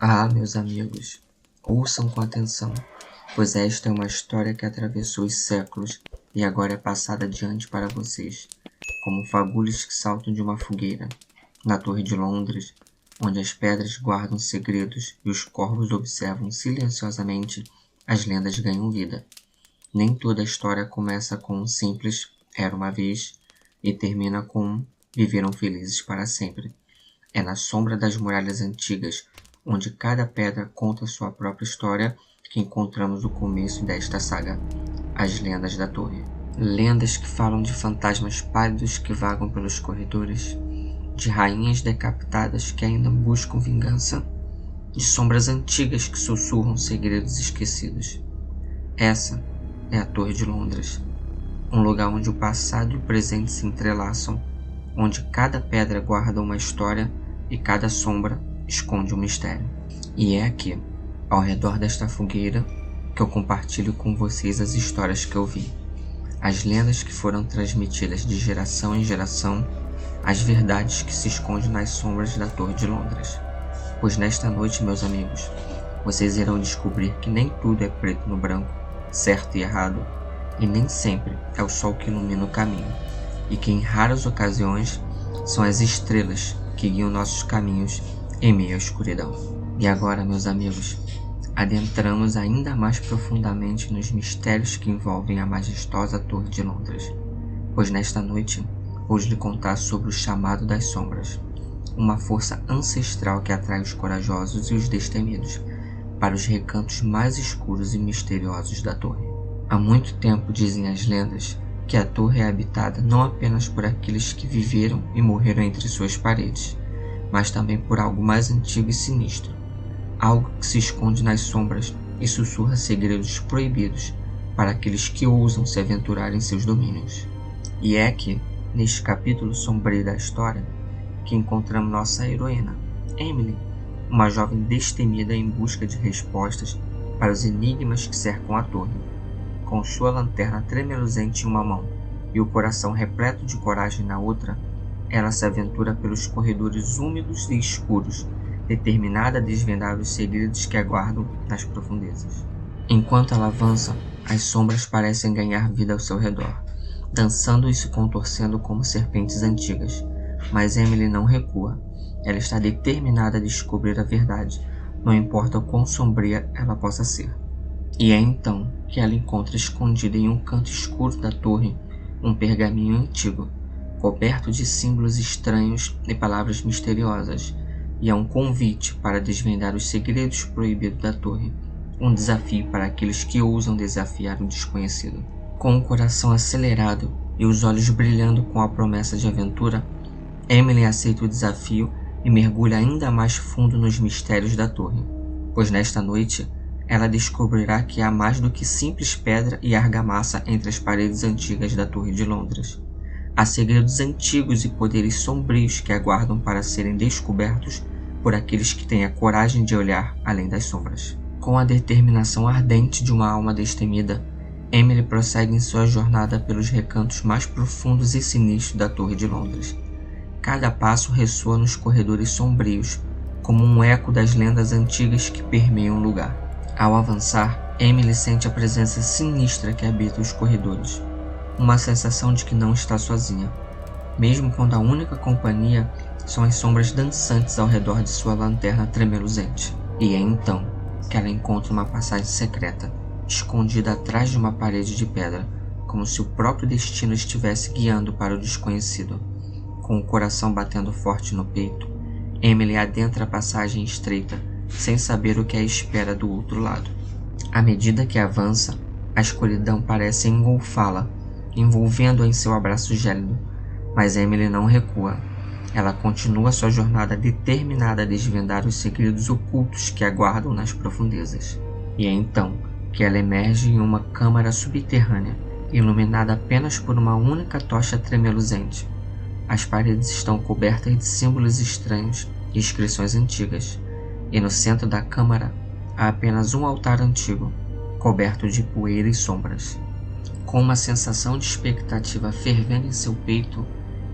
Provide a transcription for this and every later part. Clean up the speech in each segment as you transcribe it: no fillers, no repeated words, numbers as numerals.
Ah, meus amigos, ouçam com atenção, pois esta é uma história que atravessou os séculos e agora é passada adiante para vocês, como fagulhas que saltam de uma fogueira, na Torre de Londres, onde as pedras guardam segredos e os corvos observam silenciosamente, as lendas ganham vida. Nem toda a história começa com um simples "era uma vez" e termina com "viveram felizes para sempre". É na sombra das muralhas antigas, onde cada pedra conta sua própria história, que encontramos o começo desta saga, as lendas da torre. Lendas que falam de fantasmas pálidos que vagam pelos corredores, de rainhas decapitadas que ainda buscam vingança, de sombras antigas que sussurram segredos esquecidos. Essa é a Torre de Londres, um lugar onde o passado e o presente se entrelaçam, onde cada pedra guarda uma história e cada sombra esconde um mistério. E é aqui, ao redor desta fogueira, que eu compartilho com vocês as histórias que eu vi, as lendas que foram transmitidas de geração em geração, as verdades que se escondem nas sombras da Torre de Londres. Pois nesta noite, meus amigos, vocês irão descobrir que nem tudo é preto no branco, certo e errado, e nem sempre é o sol que ilumina o caminho, e que em raras ocasiões são as estrelas que guiam nossos caminhos em meio à escuridão. E agora, meus amigos, adentramos ainda mais profundamente nos mistérios que envolvem a majestosa Torre de Londres, pois nesta noite vou lhe contar sobre o chamado das sombras, uma força ancestral que atrai os corajosos e os destemidos para os recantos mais escuros e misteriosos da torre. Há muito tempo dizem as lendas que a torre é habitada não apenas por aqueles que viveram e morreram entre suas paredes, mas também por algo mais antigo e sinistro, algo que se esconde nas sombras e sussurra segredos proibidos para aqueles que ousam se aventurar em seus domínios. E é aqui, neste capítulo sombrio da história, que encontramos nossa heroína, Emily, uma jovem destemida em busca de respostas para os enigmas que cercam a torre. Com sua lanterna tremeluzente em uma mão e o coração repleto de coragem na outra, ela se aventura pelos corredores úmidos e escuros, determinada a desvendar os segredos que aguardam nas profundezas. Enquanto ela avança, as sombras parecem ganhar vida ao seu redor, dançando e se contorcendo como serpentes antigas. Mas Emily não recua. Ela está determinada a descobrir a verdade, não importa o quão sombria ela possa ser. E é então que ela encontra escondido em um canto escuro da torre um pergaminho antigo, coberto de símbolos estranhos e palavras misteriosas, e é um convite para desvendar os segredos proibidos da torre, um desafio para aqueles que ousam desafiar o desconhecido. Com o coração acelerado e os olhos brilhando com a promessa de aventura, Emily aceita o desafio e mergulha ainda mais fundo nos mistérios da torre, pois nesta noite ela descobrirá que há mais do que simples pedra e argamassa entre as paredes antigas da Torre de Londres. Há segredos antigos e poderes sombrios que aguardam para serem descobertos por aqueles que têm a coragem de olhar além das sombras. Com a determinação ardente de uma alma destemida, Emily prossegue em sua jornada pelos recantos mais profundos e sinistros da Torre de Londres. Cada passo ressoa nos corredores sombrios, como um eco das lendas antigas que permeiam o lugar. Ao avançar, Emily sente a presença sinistra que habita os corredores, uma sensação de que não está sozinha, mesmo quando a única companhia são as sombras dançantes ao redor de sua lanterna tremeluzente. E é então que ela encontra uma passagem secreta, escondida atrás de uma parede de pedra, como se o próprio destino estivesse guiando para o desconhecido. Com o coração batendo forte no peito, Emily adentra a passagem estreita, sem saber o que a espera do outro lado. À medida que avança, a escuridão parece engolfá-la, envolvendo-a em seu abraço gélido, mas Emily não recua. Ela continua sua jornada determinada a desvendar os segredos ocultos que aguardam nas profundezas. E é então que ela emerge em uma câmara subterrânea, iluminada apenas por uma única tocha tremeluzente. As paredes estão cobertas de símbolos estranhos e inscrições antigas, e no centro da câmara há apenas um altar antigo, coberto de poeira e sombras. Com uma sensação de expectativa fervendo em seu peito,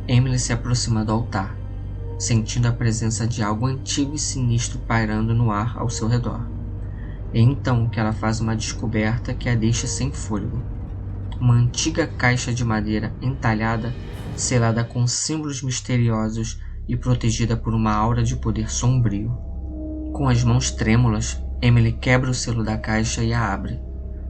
Emily se aproxima do altar. sentindo a presença de algo antigo e sinistro pairando no ar ao seu redor. É então que ela faz uma descoberta que a deixa sem fôlego. Uma antiga caixa de madeira entalhada, selada com símbolos misteriosos e protegida por uma aura de poder sombrio. Com as mãos trêmulas, Emily quebra o selo da caixa e a abre,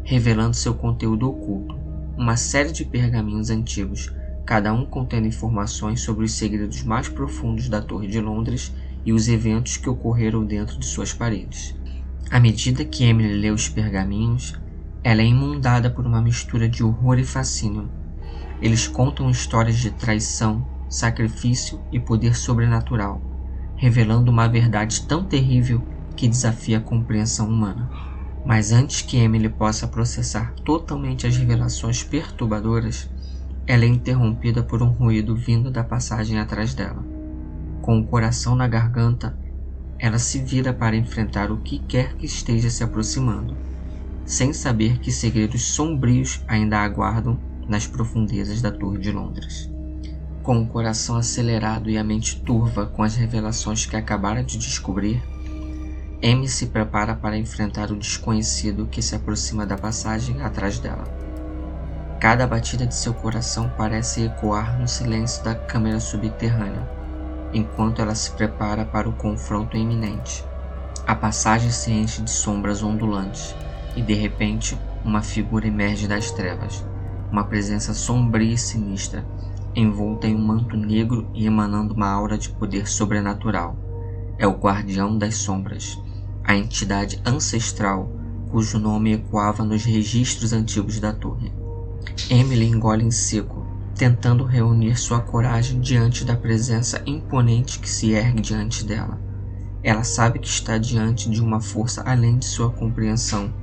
revelando seu conteúdo oculto, uma série de pergaminhos antigos, cada um contendo informações sobre os segredos mais profundos da Torre de Londres e os eventos que ocorreram dentro de suas paredes. À medida que Emily lê os pergaminhos, ela é inundada por uma mistura de horror e fascínio. Eles contam histórias de traição, sacrifício e poder sobrenatural, revelando uma verdade tão terrível que desafia a compreensão humana. Mas antes que Emily possa processar totalmente as revelações perturbadoras, ela é interrompida por um ruído vindo da passagem atrás dela. Com o coração na garganta, ela se vira para enfrentar o que quer que esteja se aproximando, sem saber que segredos sombrios ainda a aguardam nas profundezas da Torre de Londres. Com o coração acelerado e a mente turva com as revelações que acabara de descobrir, Amy se prepara para enfrentar o desconhecido que se aproxima da passagem atrás dela. Cada batida de seu coração parece ecoar no silêncio da câmara subterrânea, enquanto ela se prepara para o confronto iminente. A passagem se enche de sombras ondulantes e, de repente, uma figura emerge das trevas, uma presença sombria e sinistra, envolta em um manto negro e emanando uma aura de poder sobrenatural. É o Guardião das Sombras, a entidade ancestral cujo nome ecoava nos registros antigos da torre. Emily engole em seco, tentando reunir sua coragem diante da presença imponente que se ergue diante dela. Ela sabe que está diante de uma força além de sua compreensão,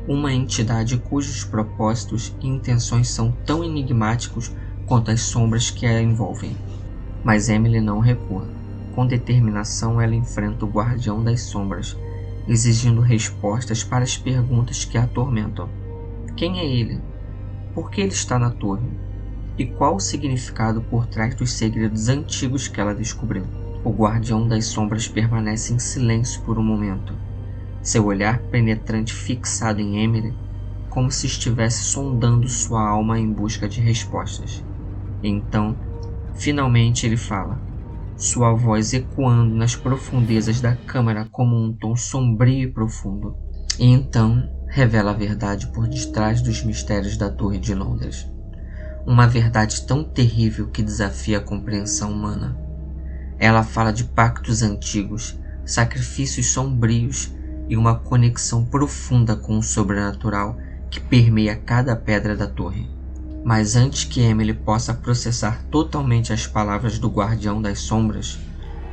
uma entidade cujos propósitos e intenções são tão enigmáticos quanto as sombras que a envolvem. Mas Emily não recua. Com determinação, ela enfrenta o Guardião das Sombras, exigindo respostas para as perguntas que a atormentam. Quem é ele? Por que ele está na torre? E qual o significado por trás dos segredos antigos que ela descobriu? O Guardião das Sombras permanece em silêncio por um momento, seu olhar penetrante fixado em Emily, como se estivesse sondando sua alma em busca de respostas. Então, finalmente ele fala, sua voz ecoando nas profundezas da câmara como um tom sombrio e profundo. E então revela a verdade por detrás dos mistérios da Torre de Londres. Uma verdade tão terrível que desafia a compreensão humana. Ela fala de pactos antigos, sacrifícios sombrios e uma conexão profunda com o sobrenatural que permeia cada pedra da torre. Mas antes que Emily possa processar totalmente as palavras do Guardião das Sombras,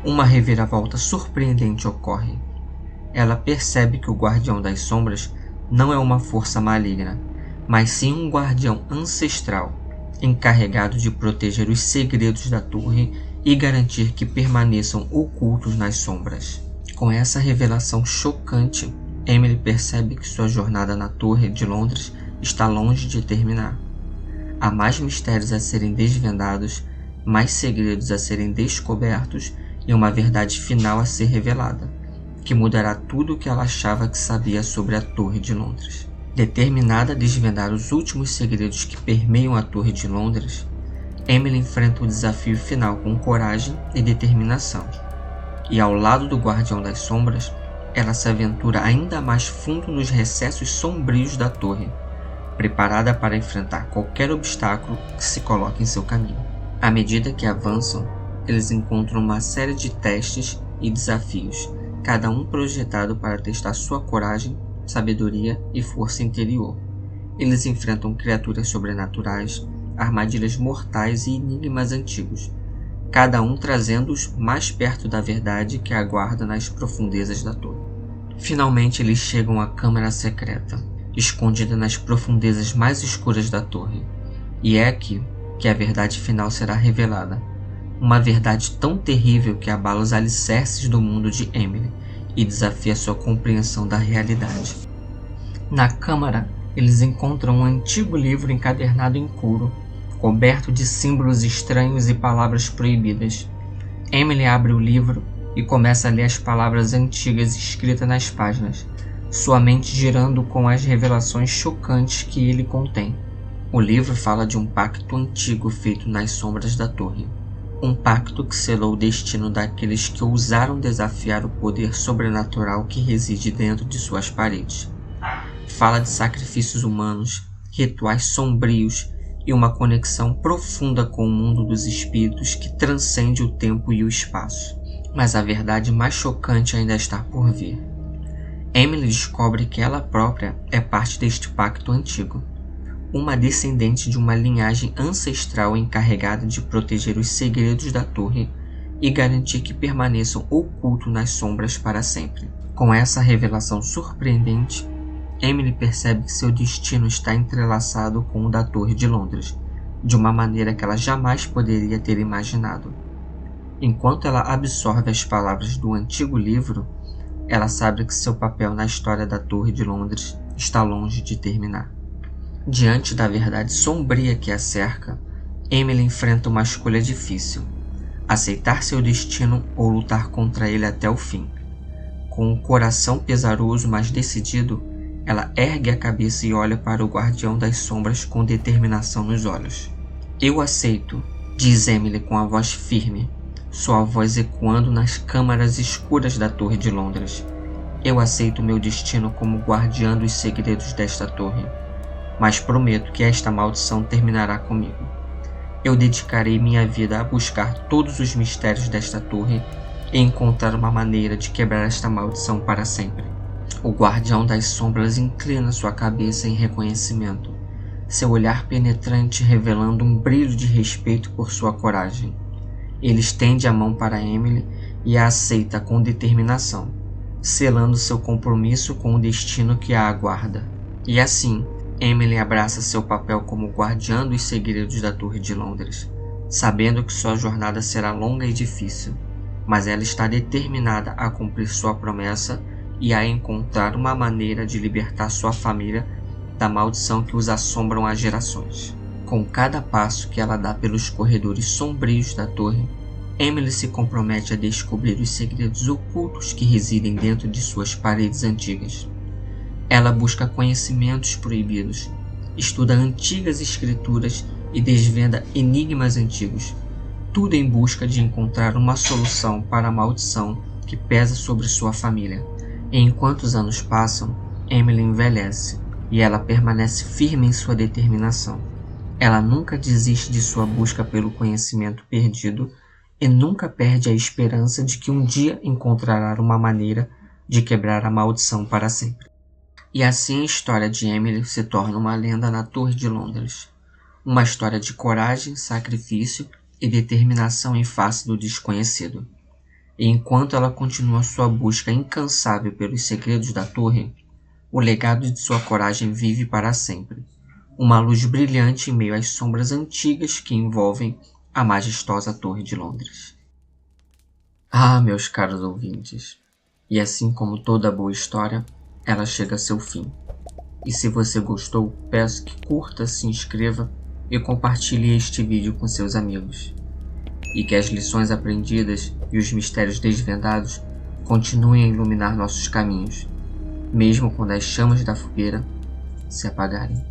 uma reviravolta surpreendente ocorre. Ela percebe que o Guardião das Sombras não é uma força maligna, mas sim um guardião ancestral, encarregado de proteger os segredos da torre e garantir que permaneçam ocultos nas sombras. Com essa revelação chocante, Emily percebe que sua jornada na Torre de Londres está longe de terminar. Há mais mistérios a serem desvendados, mais segredos a serem descobertos e uma verdade final a ser revelada, que mudará tudo o que ela achava que sabia sobre a Torre de Londres. Determinada a desvendar os últimos segredos que permeiam a Torre de Londres, Emily enfrenta o desafio final com coragem e determinação. E ao lado do Guardião das Sombras, ela se aventura ainda mais fundo nos recessos sombrios da torre, preparada para enfrentar qualquer obstáculo que se coloque em seu caminho. À medida que avançam, eles encontram uma série de testes e desafios, cada um projetado para testar sua coragem, sabedoria e força interior. Eles enfrentam criaturas sobrenaturais, armadilhas mortais e enigmas antigos, cada um trazendo-os mais perto da verdade que aguarda nas profundezas da torre. Finalmente eles chegam à câmara secreta, escondida nas profundezas mais escuras da torre, e é aqui que a verdade final será revelada, uma verdade tão terrível que abala os alicerces do mundo de Emily e desafia sua compreensão da realidade. Na câmara, eles encontram um antigo livro encadernado em couro, coberto de símbolos estranhos e palavras proibidas. Emily abre o livro e começa a ler as palavras antigas escritas nas páginas, sua mente girando com as revelações chocantes que ele contém. O livro fala de um pacto antigo feito nas sombras da torre. Um pacto que selou o destino daqueles que ousaram desafiar o poder sobrenatural que reside dentro de suas paredes. Fala de sacrifícios humanos, rituais sombrios e uma conexão profunda com o mundo dos espíritos que transcende o tempo e o espaço. Mas a verdade mais chocante ainda está por vir. Emily descobre que ela própria é parte deste pacto antigo, uma descendente de uma linhagem ancestral encarregada de proteger os segredos da torre e garantir que permaneçam ocultos nas sombras para sempre. Com essa revelação surpreendente, Emily percebe que seu destino está entrelaçado com o da Torre de Londres, de uma maneira que ela jamais poderia ter imaginado. Enquanto ela absorve as palavras do antigo livro, ela sabe que seu papel na história da Torre de Londres está longe de terminar. Diante da verdade sombria que a cerca, Emily enfrenta uma escolha difícil: aceitar seu destino ou lutar contra ele até o fim. Com o coração pesaroso, mas decidido, ela ergue a cabeça e olha para o guardião das sombras com determinação nos olhos. "Eu aceito", diz Emily com a voz firme, sua voz ecoando nas câmaras escuras da Torre de Londres. "Eu aceito meu destino como guardiã dos segredos desta torre, mas prometo que esta maldição terminará comigo. Eu dedicarei minha vida a buscar todos os mistérios desta torre e encontrar uma maneira de quebrar esta maldição para sempre." O guardião das sombras inclina sua cabeça em reconhecimento, seu olhar penetrante revelando um brilho de respeito por sua coragem. Ele estende a mão para Emily e a aceita com determinação, selando seu compromisso com o destino que a aguarda. E assim, Emily abraça seu papel como guardiã dos segredos da Torre de Londres, sabendo que sua jornada será longa e difícil, mas ela está determinada a cumprir sua promessa e a encontrar uma maneira de libertar sua família da maldição que os assombram há gerações. Com cada passo que ela dá pelos corredores sombrios da torre, Emily se compromete a descobrir os segredos ocultos que residem dentro de suas paredes antigas. Ela busca conhecimentos proibidos, estuda antigas escrituras e desvenda enigmas antigos, tudo em busca de encontrar uma solução para a maldição que pesa sobre sua família. E enquanto os anos passam, Emily envelhece e ela permanece firme em sua determinação. Ela nunca desiste de sua busca pelo conhecimento perdido e nunca perde a esperança de que um dia encontrará uma maneira de quebrar a maldição para sempre. E assim a história de Emily se torna uma lenda na Torre de Londres. Uma história de coragem, sacrifício e determinação em face do desconhecido. E enquanto ela continua sua busca incansável pelos segredos da torre, o legado de sua coragem vive para sempre. Uma luz brilhante em meio às sombras antigas que envolvem a majestosa Torre de Londres. Ah, meus caros ouvintes, e assim como toda boa história, ela chega a seu fim. E se você gostou, peço que curta, se inscreva e compartilhe este vídeo com seus amigos. E que as lições aprendidas e os mistérios desvendados continuem a iluminar nossos caminhos, mesmo quando as chamas da fogueira se apagarem.